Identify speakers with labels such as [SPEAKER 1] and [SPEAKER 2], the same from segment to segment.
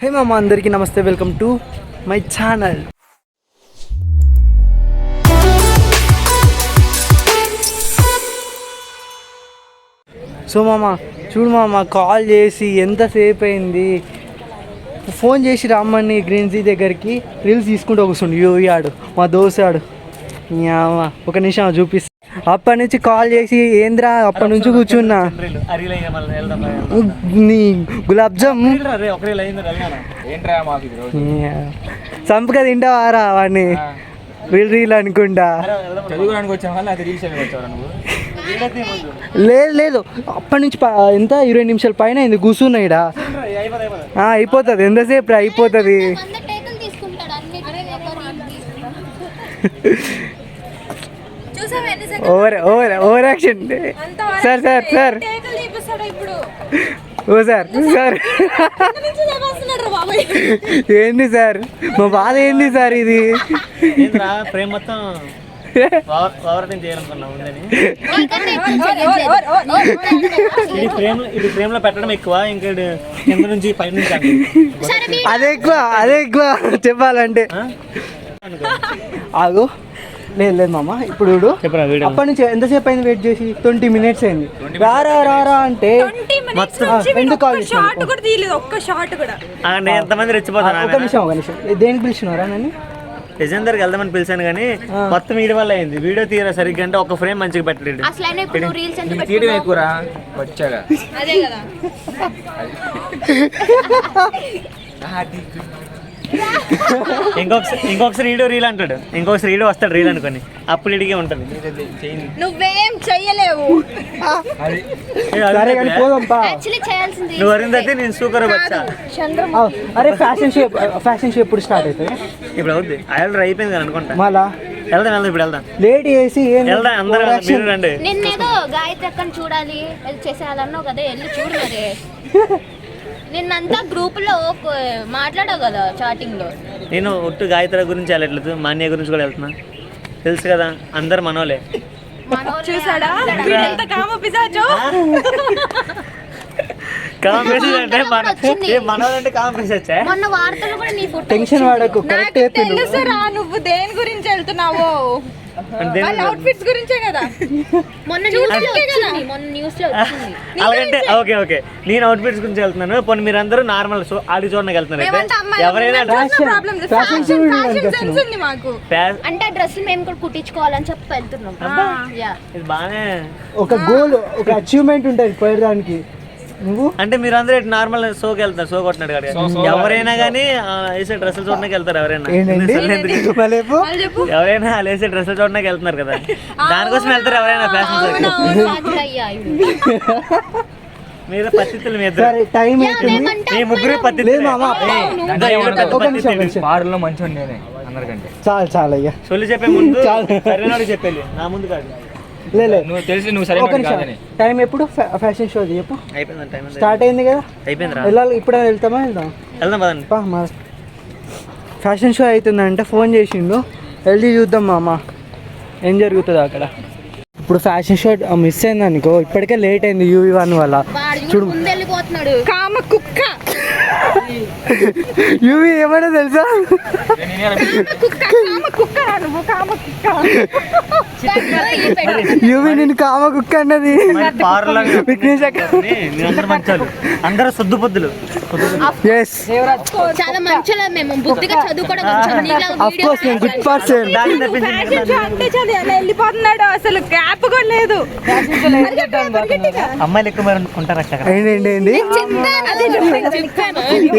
[SPEAKER 1] హే మామ, అందరికీ నమస్తే, welcome to my channel. So మామ చూడు మామ, కాల్ చేసి ఎంతసేపు అయింది, ఫోన్ చేసి రమ్మని గ్రీన్ సీ దగ్గరికి రీల్స్ తీసుకుంటూ కూర్చుండు యూయాడు మా దోసాడు. ఒక నిమిషం చూపిస్తా. అప్పటి నుంచి కాల్ చేసి ఏంద్రా అప్పటి నుంచి కూర్చున్నా, నీ గులాబ్ జామ్ సంపక తింటావారా వాడిని రీల్ అనుకుంటా. లేదు లేదు, అప్పటి నుంచి ఎంత 20 నిమిషాల పైన అయింది కూర్చున్నాయిడా. అయిపోతుంది, ఎంతసేపు అయిపోతుంది. Over action sir sir sir ఓ సార్ సార్ ఏంది సార్, మా బాధ ఏంది సార్? ఇది
[SPEAKER 2] ప్రేమ మొత్తం ఇది ఫ్రేమ్ లో పెట్టడం ఎక్కువ, ఇంకా కింద నుంచి పై నుంచి
[SPEAKER 1] అదే ఎక్కువ, అదే ఎక్కువ చెప్పాలంటే. ఆగు, లేదు లేదు మామ, ఇప్పుడు అప్పటి నుంచి ఎంతసేపు అయింది వెయిట్ చేసి? 20 మినిట్స్ అయింది. రారా రారా అంటే ఎందుకు కాల్ చేసిన?
[SPEAKER 2] ఎంతమంది రెచ్చిపోతారు.
[SPEAKER 1] ఒక నిమిషం దేనికి పిలిచినారా నన్ను?
[SPEAKER 2] నిజం దగ్గరికి వెళ్దామని పిలిచాను కానీ మొత్తం వీడి వల్ల అయింది. వీడియో తీరా సరిగ్గా అంటే ఒక ఫ్రేమ్ మంచిగా పెట్టలేదు. ఇంకొకసారి వీడియో రీల్ అంటాడు, ఇంకొకసారి వీడియో వస్తాడు రీల్ అనుకోని, అప్పుడు ఇడిగే ఉంటుంది.
[SPEAKER 3] నువ్వేం చెయ్యలేవు.
[SPEAKER 2] నువ్వు అరిందైతే నేను సూపర్ వచ్చా.
[SPEAKER 1] అరే ఫ్యాషన్ షో ఎప్పుడు స్టార్ట్ అవుతుంది?
[SPEAKER 2] ఇప్పుడు అవుద్ది, ఆల్రెడీ అయిపోయింది కదా అనుకుంటా.
[SPEAKER 1] మళ్ళా
[SPEAKER 2] వెళ్దాం ఇప్పుడు వెళ్దాం,
[SPEAKER 1] లేట్ చేసి
[SPEAKER 2] వెళ్దాం అందరూ రండి.
[SPEAKER 3] నిన్నేదో గాయత్రి అక్కని చూడాలి చేసేయాలన్నావు కదా, వెళ్ళి చూడు మరి. నిన్నంతా గ్రూప్ లో మాట్లాడావు కదా చాటింగ్ లో.
[SPEAKER 2] నేను ఒట్టు గాయత్రి గురించి వెళ్ళట్లేదు, మాన్య గురించి కూడా వెళ్తున్నా. తెలుసు కదా అందరు మనోలే.
[SPEAKER 3] చూసాడా
[SPEAKER 2] మనోలంటే కాంపిటీషన్.
[SPEAKER 3] మొన్న వార్తలు కూడా నీ ఫోటో.
[SPEAKER 1] టెన్షన్ వాడకు, కరెక్ట్
[SPEAKER 3] తెలుసురా నువ్వు దేని గురించి వెళ్తున్నావో. అవుట్ఫిట్స్ గురించే కదా మొన్న న్యూస్ లో
[SPEAKER 2] అలాగంటే ఓకే ఓకే, నేను అవుట్ఫిట్స్ గురించి వెళ్తున్నాను. పోనీ మీరందరూ నార్మల్ ఆడి చూడడానికి వెళ్తున్నారు. ఎవరైనా
[SPEAKER 3] అంటే డ్రెస్ మేము కూడా కుట్టించుకోవాలని చెప్పి వెళ్తున్నాం.
[SPEAKER 2] ఇది బాగానే
[SPEAKER 1] ఒక గోల్, ఒక అచీవ్మెంట్ ఉంటుంది పోయడానికి. నువ్వు
[SPEAKER 2] అంటే మీరందరూ నార్మల్ షోకి వెళ్తారు, షో కొట్టినాడు కదా. ఎవరైనా కానీ వేసే డ్రెస్సులు చూడడానికి వెళ్తారు. ఎవరైనా వేసే డ్రెస్సులు చూడడానికి వెళ్తున్నారు కదా, దానికోసం వెళ్తారు ఎవరైనా ఫ్యాషన్ షోకి. మీరు పద్ధతులు మీ ముగ్గురు పద్ధతి
[SPEAKER 1] చాలా చాలా అయ్యా
[SPEAKER 2] సొల్లు చెప్పే ముందు సరైనడు చెప్పేది, నా ముందు కాదు.
[SPEAKER 1] టైం ఎప్పుడు ఫ్యాషన్ షో చెప్పు?
[SPEAKER 2] అయిపోయింది,
[SPEAKER 1] స్టార్ట్ అయింది కదా,
[SPEAKER 2] అయిపోయింది.
[SPEAKER 1] వెళ్ళాలి, ఇప్పుడు వెళ్దాం పదండి. ఫ్యాషన్ షో అవుతుందంటే ఫోన్ చేసిండు, వెళ్ళి చూద్దాం మామ ఏం జరుగుతుందో అక్కడ. ఇప్పుడు ఫ్యాషన్ షో మిస్ అయింది అనుకో, ఇప్పటికే లేట్ అయింది UV1 వల్ల. చూడు
[SPEAKER 3] కామ కుక్క
[SPEAKER 1] యూవి ఏమన్నా తెలుసా? యూవి నేను కామ కుక్క అన్నది.
[SPEAKER 2] అందరూ సొద్దు పొద్దులు.
[SPEAKER 3] చాలా మంచిగా మేము బుద్ధిగా చదువుకోవడం
[SPEAKER 1] గుడ్ పర్సన్.
[SPEAKER 3] వెళ్ళిపోతున్నాడు, అసలు గ్యాప్ కూడా లేదు.
[SPEAKER 2] అమ్మాయిలు ఎక్కువ ఉంటారు.
[SPEAKER 1] ఏంటి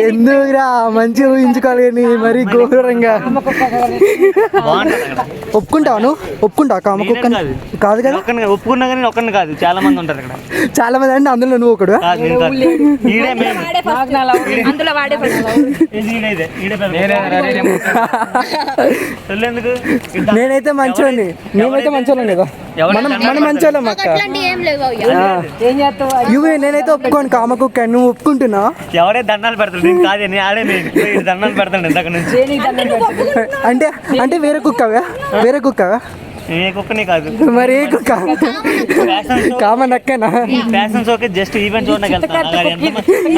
[SPEAKER 1] ఎందుకురా, మంచిగా ఊహించుకోవాలి కానీ మరి ఘోరంగా. ఒప్పుకుంటావు నువ్వు? ఒప్పుకుంటావు కామ కుక్క కాదు కదా?
[SPEAKER 2] ఒప్పుకున్నా కానీ ఒక్కడిని కాదు, చాలా మంది ఉంటారు ఇక్కడ. చాలా మంది
[SPEAKER 1] అంటే అందులో నువ్వు ఒకడు. నేనైతే మంచోని, నేనైతే మంచోళ్ళం కదా, మన మంచోళ్ళం అక్క. నేనైతే ఒప్పుకోను కామ కుక్క, నువ్వు ఒప్పుకుంటున్నావు?
[SPEAKER 2] ఎవడే దండాలు పెడతాడు, నేను కాదు, నేను ఆడే దండాలు పెడతాను ఇంతకు నుంచి.
[SPEAKER 1] అంటే అంటే వేరే కుక్కవా? వేరే కుక్కవా?
[SPEAKER 2] ఏ కుక్కనే కాదు
[SPEAKER 1] మరి ఏ కుక్క కామన్ అక్కనా
[SPEAKER 2] ఫ్యాషన్ షోకి జస్ట్ ఈవెంట్ చూడడానికి వెళ్తాను.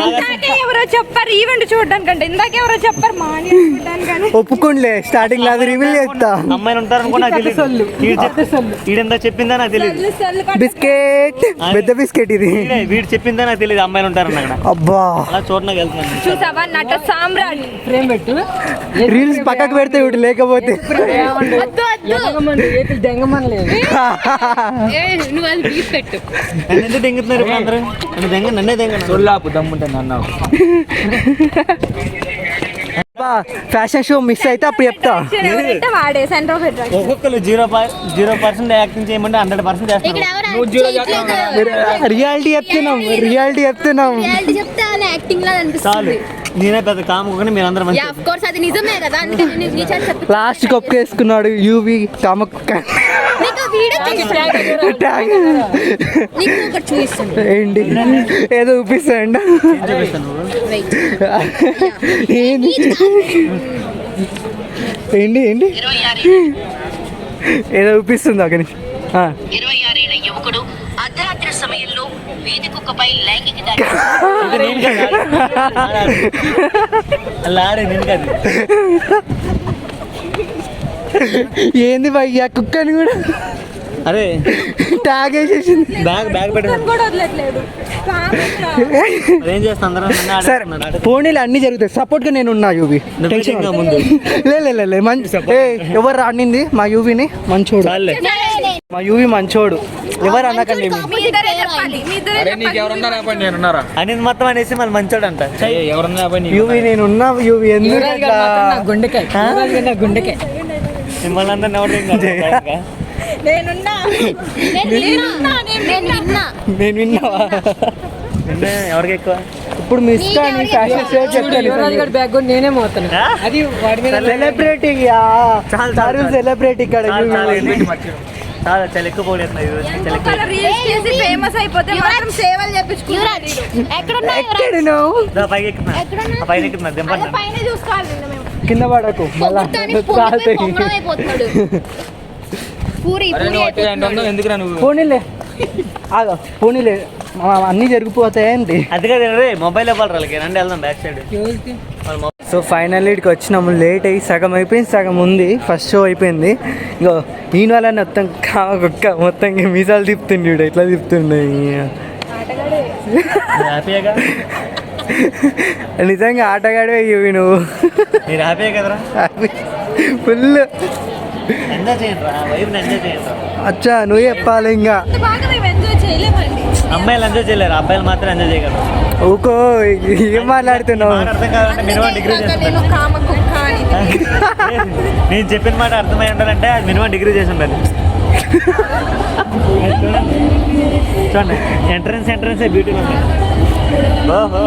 [SPEAKER 4] ఇందాకే ఎవరో చెప్పారు ఈవెంట్ చూడడానికంటే, ఇందాకే ఎవరో చెప్పారు మాని చూడడానికని.
[SPEAKER 1] ఒప్పుకోండిలే, స్టార్టింగ్ లో అది రివీల్ చేస్తా.
[SPEAKER 2] అమ్మాయిలు ఉంటారనుకో నాకు తెలియదు. వీడెంత చెప్పిందా నాకు తెలియదు.
[SPEAKER 1] బిస్కెట్, పెద్ద బిస్కెట్ ఇది.
[SPEAKER 2] వీడు చెప్పిందా నాకు తెలియదు అమ్మాయిలు ఉంటారని అక్కడ.
[SPEAKER 1] అబ్బా
[SPEAKER 2] అలా చూడడానికి వెళ్తున్నాను.
[SPEAKER 4] చూసావా నట సామ్రాట్.
[SPEAKER 5] ఫ్రేమ్ పెట్టు,
[SPEAKER 1] రీల్స్ పక్కకు పెడితే వీడు లేకపోతే
[SPEAKER 5] దెంగమనలేదు.
[SPEAKER 3] నువ్వు అది బీఫ్ పెట్టు.
[SPEAKER 2] నన్ను ఎందుకు దెంగుతున్నారు ఇప్పుడు అందరూ? నన్నే దెంగను.
[SPEAKER 5] సొల్లాపు దమ్ముంటే నన్ను
[SPEAKER 1] ఫ్యాషన్ షో మిస్ అయితే అప్పుడు చెప్తా.
[SPEAKER 4] ఎవరైతే వాడే సెంటర్ ఆఫ్ అట్రాక్షన్.
[SPEAKER 2] ఒక్కొక్కరు 0% యాక్టింగ్ చేయమంటే 100%
[SPEAKER 3] ఇక్కడ
[SPEAKER 2] చేస్తారు.
[SPEAKER 3] ఎవరు చేయట్లేదు.
[SPEAKER 1] రియాలిటీ చెప్తున్నాం, రియాలిటీ చెప్తున్నాం.
[SPEAKER 3] రియాలిటీ చెప్తే అని యాక్టింగ్ లా
[SPEAKER 2] చాలు,
[SPEAKER 3] అనిపిస్తుంది.
[SPEAKER 2] నేనే పెద్ద కాముకొని మీరు అందరూ మంచి.
[SPEAKER 3] ఆఫ్ కోర్స్ అది నిజమే కదా, అందుకే నేను నీ చేత చెప్పి
[SPEAKER 1] లాస్ట్ కొప్పుకేసుకున్నాడు యూవి కామక్
[SPEAKER 3] నీకు వీడియో
[SPEAKER 1] ట్యాగ్.
[SPEAKER 3] నీకు ఒకటి చూపిస్తాను.
[SPEAKER 1] ఏంటి ఏదో చూపిస్తాండి.
[SPEAKER 2] చూపిస్తాను.
[SPEAKER 3] వెయిట్.
[SPEAKER 1] ఏంటి ఏంటి ఏంటి ఏదో చూపిస్తుంది అక్కడి నుంచి.
[SPEAKER 6] 26 ఏళ్ల యువకుడు అర్ధరాత్రి సమయంలో వీధి కుక్కపై లైంగిక దాడి.
[SPEAKER 2] ఇది నేను కాదు. అలా ఆడే నేను కాదు.
[SPEAKER 1] ఏంది భయ్యా కుక్కని కూడా
[SPEAKER 2] అరే
[SPEAKER 1] ట్యాగ్ వేసేసింది.
[SPEAKER 2] బ్యాగ్ పెట్టి
[SPEAKER 4] కూడా వదలట్లేదు.
[SPEAKER 2] ఏం చేస్తా అందరూ నన్ను
[SPEAKER 1] సరే
[SPEAKER 2] ఆడుతున్నాడు.
[SPEAKER 1] పోనీలు అన్ని జరుగుతాయి. సపోర్ట్ గా నేను ఉన్నా యూవి. టెన్షన్
[SPEAKER 2] ఇంకా ముందు
[SPEAKER 1] లే మంచి ఎవరు రానింది మా యూవిని మంచోడు.
[SPEAKER 2] చాలే.
[SPEAKER 1] మా యూవి మంచోడు, ఎవరు అనకండి.
[SPEAKER 4] మీ ఇద్దరే చెప్పాలి, మీ ఇద్దరే చెప్పాలి.
[SPEAKER 2] అనేది మొత్తం అనేసి మళ్ళీ మంచోడు అంట.
[SPEAKER 1] యూవి నేనున్నా. యూవి ఎందుకు అట్లా?
[SPEAKER 5] గుండెకాయ గుండెకాయ
[SPEAKER 2] మిమ్మల్ని అందరిని ఎవరు ఇంకా
[SPEAKER 4] నేనున్నా.
[SPEAKER 1] నేను విన్నావా?
[SPEAKER 2] అంటే ఎవరికి ఎక్కువ
[SPEAKER 1] ఇప్పుడు మిస్ కానీ ఫ్యాషన్ షో చెప్తాను.
[SPEAKER 5] బ్యాగ్ కూడా నేనే మోతాను. అది వాడి మీద
[SPEAKER 1] సెలబ్రిటీ
[SPEAKER 2] చాలు.
[SPEAKER 1] సెలబ్రిటీ ఇక్కడ
[SPEAKER 2] చాలా చాలా ఎక్కువ పోగొడుతున్నాయి చాలా ఎక్కువ.
[SPEAKER 4] రీల్స్ చేసి ఫేమస్ అయిపోతే మాత్రం సేవలు చేపించుకున్నారు.
[SPEAKER 1] ఎక్కడ నువ్వు
[SPEAKER 2] దా పైకి ఎక్కుతున్నా. ఆ పైన ఎక్కుతున్నా దింపండి.
[SPEAKER 4] పైన చూసుకోవాలి నిన్న మేము.
[SPEAKER 1] కింద పడకు మళ్ళా
[SPEAKER 3] అయిపోతున్నాడు. పూరి
[SPEAKER 5] ఎందుకురా నువ్వు?
[SPEAKER 1] పోనీలే ఆగా పోనీలే, అన్నీ జరిగిపోతాయండి.
[SPEAKER 2] అది కదా మొబైల్ ఇవ్వాలి వాళ్ళకి. రండి వెళ్దాం బ్యాక్ సైడ్.
[SPEAKER 1] సో ఫైనల్ ఇక్కడికి వచ్చినాము. లేట్ అయ్యి సగం అయిపోయింది, సగం ఉంది. ఫస్ట్ షో అయిపోయింది. ఇంకో ఈయన వల్ల మొత్తం కుక్క మొత్తం మీసాలు తిప్పుతుండే, ఎట్లా తిప్పుతుండే.
[SPEAKER 2] హ్యాపీగా
[SPEAKER 1] నిజంగా ఆటగాడే ఇవి నువ్వు.
[SPEAKER 2] మీరు హ్యాపీగా కదరా?
[SPEAKER 1] ఫుల్
[SPEAKER 2] ఎంజాయ్ చేయండి రా, వైఫ్ని ఎంజాయ్ చేయండి రా.
[SPEAKER 1] అచ్చా నువ్వు చెప్పాలి. ఇంకా
[SPEAKER 4] అంత బాగా మేము ఎంజాయ్ చేయలేమండి.
[SPEAKER 2] అమ్మాయిలు ఎంజాయ్ చేయలేరు, అబ్బాయిలు మాత్రం ఎంజాయ్ చేయగలరు.
[SPEAKER 1] ఊకో ఏం మాట్లాడుతున్నావు?
[SPEAKER 2] మాట అర్థం కావాలంటే మినిమం డిగ్రీ
[SPEAKER 4] నేను
[SPEAKER 2] చేస్తుంటాను.
[SPEAKER 4] కామ కుక్క అని.
[SPEAKER 2] నేను చెప్పిన మాట అర్థమై ఉండాలంటే అది మినిమం డిగ్రీ చేసి ఉండాలి. చూడండి ఎంట్రన్స్ బ్యూటీగా ఉంది. ఓహో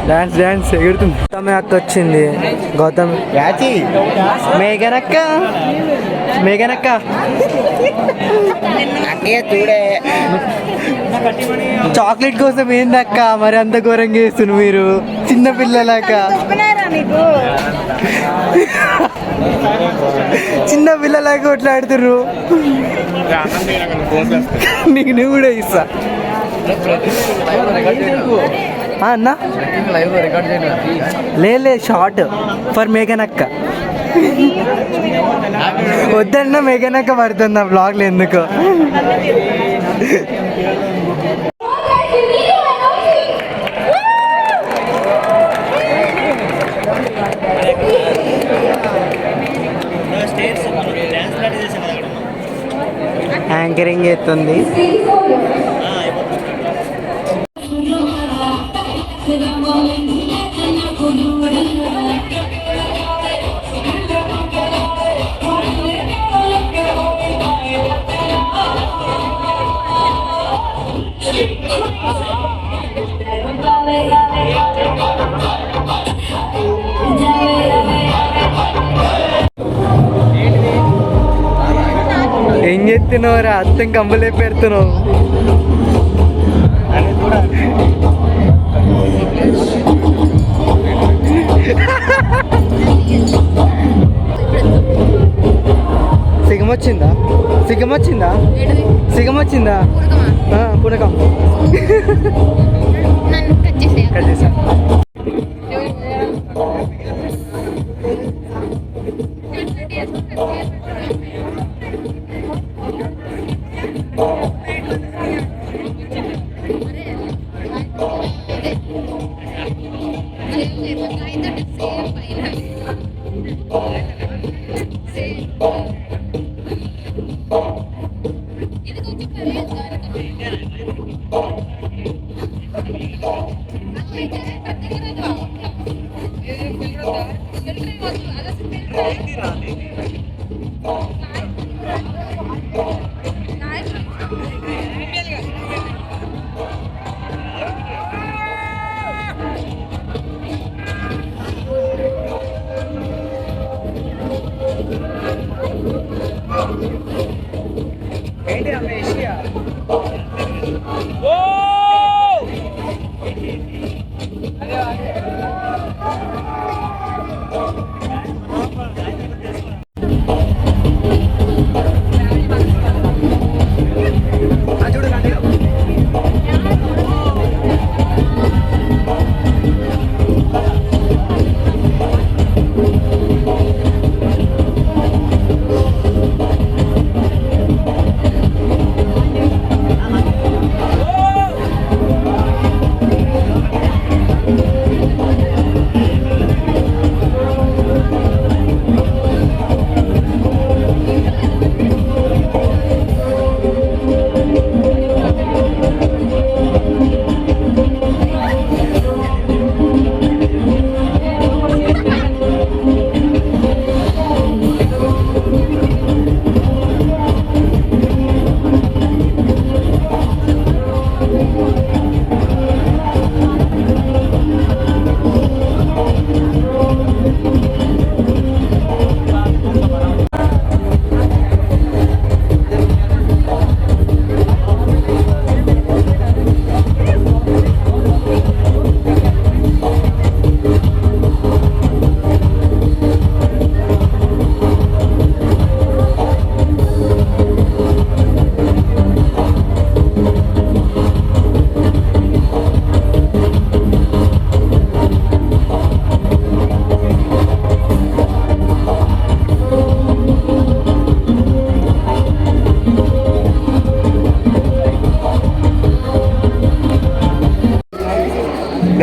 [SPEAKER 1] డాన్స్ ఎగురుతుంది. గౌతమి అక్క వచ్చింది. గౌతమి మేఘనక్క చాక్లెట్ కోసం ఏందక్క మరి అంత ఘోరంగా చేస్తున్నారు మీరు చిన్న పిల్లలాక? చిన్న పిల్లలాగా కొట్లాడుతున్నారు. నీకు నువ్వు కూడా ఇస్తా అన్నా. లే షార్ట్ ఫర్ మేఘనక్క. వద్దన్నా మేఘనక్క పడుతుంది ఆ బ్లాగ్లో ఎందుకో. యాంకరింగ్ చేస్తుంది. ఏం చెప్తున్నావు రా? అర్థం కంబలే పెడుతున్నావు. సిగమొచ్చిందా
[SPEAKER 3] ఏంటిది?
[SPEAKER 1] సిగమొచ్చిందా
[SPEAKER 3] ఉరకమా?
[SPEAKER 1] పునకం
[SPEAKER 3] నన్ను కట్ చేసేయ్.
[SPEAKER 1] కట్ చేసా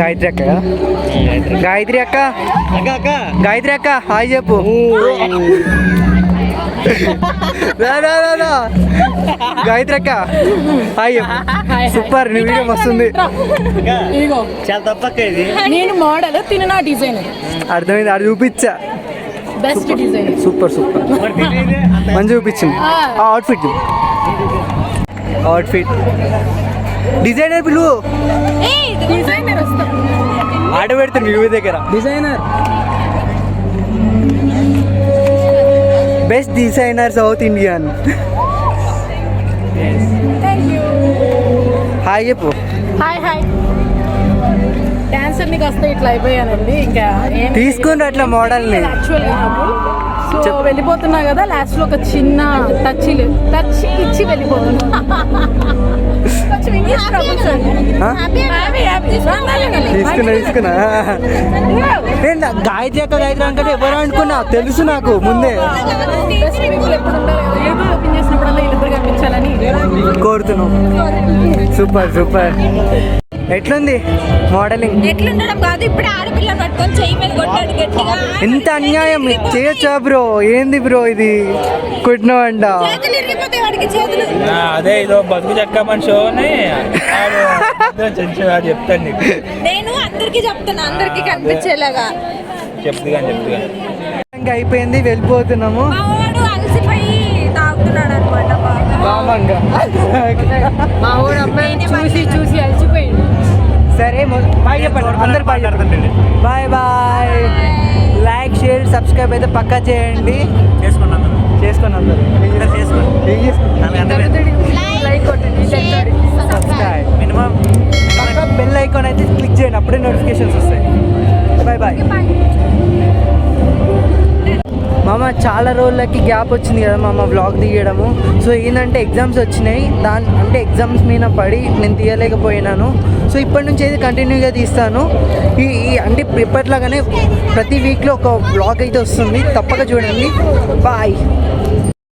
[SPEAKER 1] గాయత్రి అక్క గాయత్రి అక్క గాయత్రి అక్క హాయ్ చెప్పు గాయత్రి అక్క హాయ్ చెప్పు సూపర్ నీ వీడియో మస్తుంది
[SPEAKER 2] చాలా తప్పక్క ఇది.
[SPEAKER 4] నేను మోడల్ తిన నా డిజైనర్
[SPEAKER 1] అర్థమైంది అది చూపించా
[SPEAKER 4] బెస్ట్ డిజైనర్
[SPEAKER 1] సూపర్ సూపర్
[SPEAKER 2] మరి తెలియదే అంత
[SPEAKER 1] మంచి చూపించింది అవుట్ఫిట్ అవుట్ఫిట్ డిజైనర్ పిలువు
[SPEAKER 4] డిజైనర్ వస్తా
[SPEAKER 1] ఆడ పెడుతుంది యూవి దగ్గర
[SPEAKER 5] designer
[SPEAKER 1] best designer south Indian hi చెప్పు
[SPEAKER 4] హాయ్ హాయ్ డాన్సర్ నీకు వస్తే ఇట్లా అయిపోయానండి ఇంకా
[SPEAKER 1] తీసుకుని అట్లా మోడల్ని
[SPEAKER 4] యాక్చువల్గా నాకు సో వెళ్ళిపోతున్నా కదా లాస్ట్ లో ఒక చిన్న టచ్ ఇచ్చి వెళ్ళిపోతున్నా కొంచెం ఇంగ్లీష్ ప్రాబ్లమ్స్
[SPEAKER 1] తీసుకున్నా నేను గాయత్రి అక్క గాయత్రి అంటే ఎవరు అనుకున్నా తెలుసు నాకు ముందే
[SPEAKER 4] ఎప్పుడు ఉంటారు యూట్యూబ్ ఓపెన్ చేసినప్పుడల్లా వీళ్ళిద్దరు కనిపించాలని
[SPEAKER 1] కోరుతున్నాం సూపర్ సూపర్ ఎట్లుంది మోడలింగ్
[SPEAKER 3] ఎట్లుండడం కాదు ఇప్పుడు ఆడపిల్ల పట్టుకొని చెయ్యి మీద కొట్టాడు గట్టిగా
[SPEAKER 1] ఎంత అన్యాయం చేయొచ్చా బ్రో ఏంది బ్రో ఇది కొట్టినవంట
[SPEAKER 3] చేతులు ఇరిగిపోతాయి వాడికి చేతులు
[SPEAKER 5] అదే ఇదో బతుకు చెక్క మనిషి చెప్తాను నీకు
[SPEAKER 3] నేను అందరికి చెప్తున్నా అందరికి కనిపించేలాగా
[SPEAKER 5] చెప్తుగా
[SPEAKER 1] ఇంకా అయిపోయింది వెళ్ళిపోతున్నాము
[SPEAKER 3] మా వాడు అలసిపోయి తాగుతున్నాడు అనమాట
[SPEAKER 1] మామంగా
[SPEAKER 4] మా ఊరు అమ్మాయి చూసి అలసిపోయింది
[SPEAKER 1] సరే బాయ్ చెప్పండి అందరు బాయ్ చెప్పండి bye bye like share subscribe అయితే పక్కా చేయండి చేసుకోండి అందరు
[SPEAKER 4] లైక్ కొట్టండి
[SPEAKER 1] సబ్స్క్రైబ్ మినిమం పక్కా బెల్ ఐకాన్ అయితే క్లిక్ చేయండి అప్పుడే నోటిఫికేషన్స్ వస్తాయి బాయ్ బాయ్ మామ చాలా రోజులకి గ్యాప్ వచ్చింది కదా మామ వ్లాగ్ తీయడము. సో ఏంటంటే ఎగ్జామ్స్ వచ్చినాయి, అంటే ఎగ్జామ్స్ మీద పడి నేను తీయలేకపోయినాను. సో ఇప్పటి నుంచి అయితే కంటిన్యూగా తీస్తాను. అంటే ఇప్పట్లాగానే ప్రతి వీక్లో ఒక వ్లాగ్ అయితే వస్తుంది, తప్పక చూడండి. బాయ్.